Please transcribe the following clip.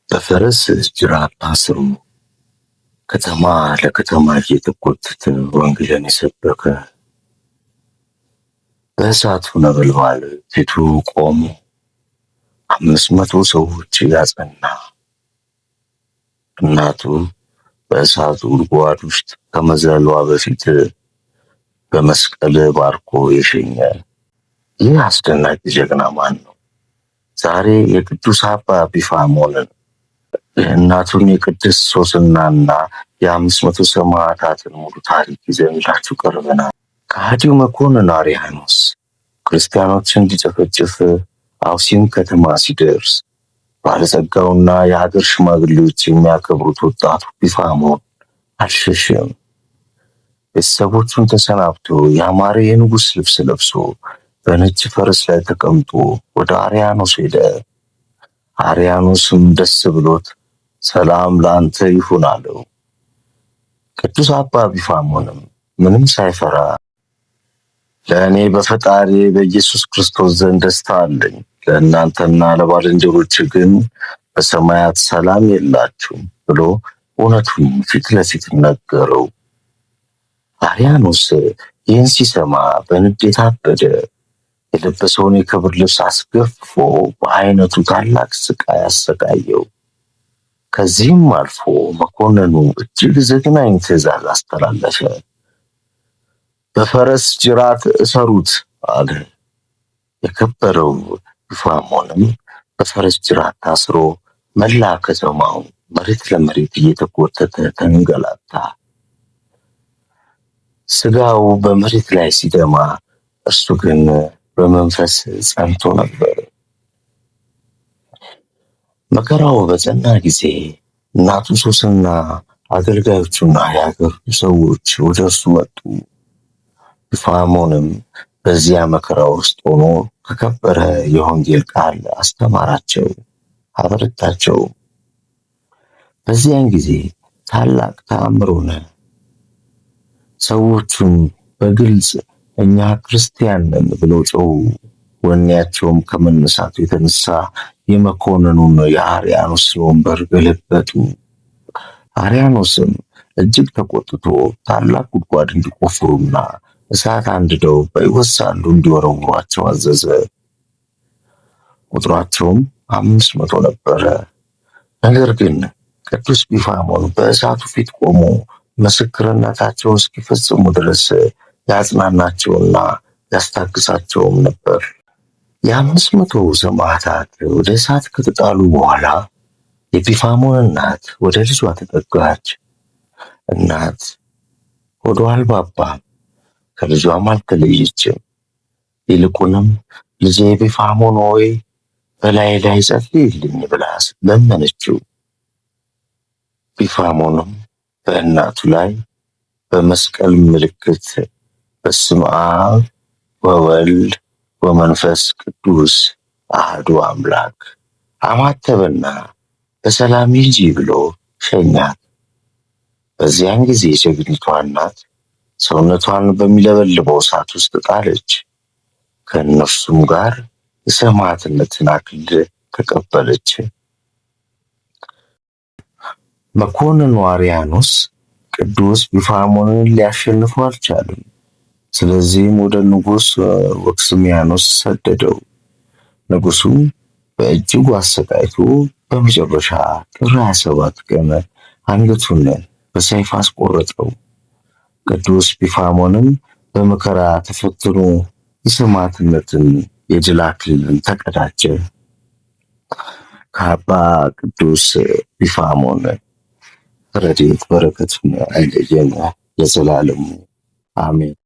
በፈረስ ጅራት ታስሮ ከተማ ለከተማ እየተጎተተ ወንጌልን የሰበከ በእሳቱ ነበልባል ፊቱ ቆሞ 500 ሰዎች ያጸና እናቱ በእሳቱ ጉድጓድ ውስጥ ከመዝለሏ በፊት በመስቀል ባርኮ የሸኘ ይህ አስደናቂ ጀግና ማን ነው? ዛሬ የቅዱስ አባ ቢፋሞንን የእናቱን የቅድስት ሶስናና የ500 ሰማዕታትን ሙሉ ታሪክ ይዘንላችሁ ቀርበናል። ከሃዲው መኮንን አርያኖስ ክርስቲያኖችን እንዲጨፈጭፍ አውሲን ከተማ ሲደርስ ባለጸጋውና የሀገር ሽማግሌዎች የሚያከብሩት ወጣቱ ቢፋሞን አልሸሸም። ቤተሰቦቹን ተሰናብቶ ያማረ የንጉሥ ልብስ ለብሶ በነጭ ፈረስ ላይ ተቀምጦ ወደ አርያኖስ ሄደ። አርያኖስም ደስ ብሎት ሰላም ላንተ ይሁን አለው። ቅዱስ አባ ቢፋሞንም ምንም ሳይፈራ ለእኔ በፈጣሪ በኢየሱስ ክርስቶስ ዘንድ ደስታ አለኝ፣ ለእናንተና ለባልንጀሮች ግን በሰማያት ሰላም የላችሁም ብሎ እውነቱን ፊት ለፊት ነገረው። አርያኖስ ይህን ሲሰማ በንዴት አበደ። የለበሰውን የክብር ልብስ አስገፍፎ በአይነቱ ታላቅ ስቃይ አሰቃየው። ከዚህም አልፎ መኮንኑ እጅግ ዘግናኝ ትዕዛዝ አስተላለፈ። በፈረስ ጅራት እሰሩት አለ። የከበረው ቢፋሞንም በፈረስ ጅራት ታስሮ መላ ከተማው መሬት ለመሬት እየተጎተተ ተንገላታ። ስጋው በመሬት ላይ ሲደማ እርሱ ግን በመንፈስ ጸንቶ ነበር። መከራው በጸና ጊዜ እናቱ ሶስና አገልጋዮቹና የአገሩ ሰዎች ወደ እርሱ መጡ። ቢፋሞንም በዚያ መከራ ውስጥ ሆኖ ከከበረ የወንጌል ቃል አስተማራቸው፣ አበረታቸው። በዚያን ጊዜ ታላቅ ተአምር ሆነ። ሰዎቹም በግልጽ እኛ ክርስቲያን ነን ብለው ጮሁ። ወኔያቸውም ከመነሳቱ የተነሳ የመኮንኑን የአርያኖስን ወንበር ገለበጡ። አርያኖስም እጅግ ተቆጥቶ ታላቅ ጉድጓድ እንዲቆፍሩና እሳት አንድደው በሕይወት ሳሉ እንዲወረውሯቸው አዘዘ። ቁጥራቸውም 500 ነበረ። ነገር ግን ቅዱስ ቢፋሞን በእሳቱ ፊት ቆሞ ምስክርነታቸውን እስኪፈጽሙ ድረስ ያጽናናቸውና ያስታግሳቸውም ነበር። የ500 ሰማዕታት ወደ እሳት ከተጣሉ በኋላ የቢፋሞን እናት ወደ ልጇ ተጠጋች። እናት ሆዷ አልባባም፣ ከልጇም አልተለየችም። ይልቁንም ልጄ ቢፋሞን ሆይ በላይ ላይ ጸልይልኝ ብላ ለመነችው። ቢፋሞንም በእናቱ ላይ በመስቀል ምልክት በስመ አብ ወወልድ ወመንፈስ ቅዱስ አሐዱ አምላክ አማተበና በሰላም ሂጂ ብሎ ሸኛት። በዚያን ጊዜ ጀግኒቷ እናት ሰውነቷን በሚለበልበው እሳት ውስጥ ጣለች። ከእነርሱም ጋር የሰማዕትነትን አክሊል ተቀበለች። መኮንኑ አርያኖስ ቅዱስ ቢፋሞንን ሊያሸንፈው አልቻለም። ስለዚህም ወደ ንጉሥ ወክስሚያኖስ ሰደደው። ንጉሡም በእጅጉ አሰቃይቶ በመጨረሻ ጥር 27 ቀን አንገቱን በሰይፍ አስቆረጠው። ቅዱስ ቢፋሞንም በመከራ ተፈትኖ የሰማዕትነትን የድል አክሊልን ተቀዳጀ። ከአባ ቅዱስ ቢፋሞን ረድኤት በረከቱን አይለየን ለዘላለሙ አሜን።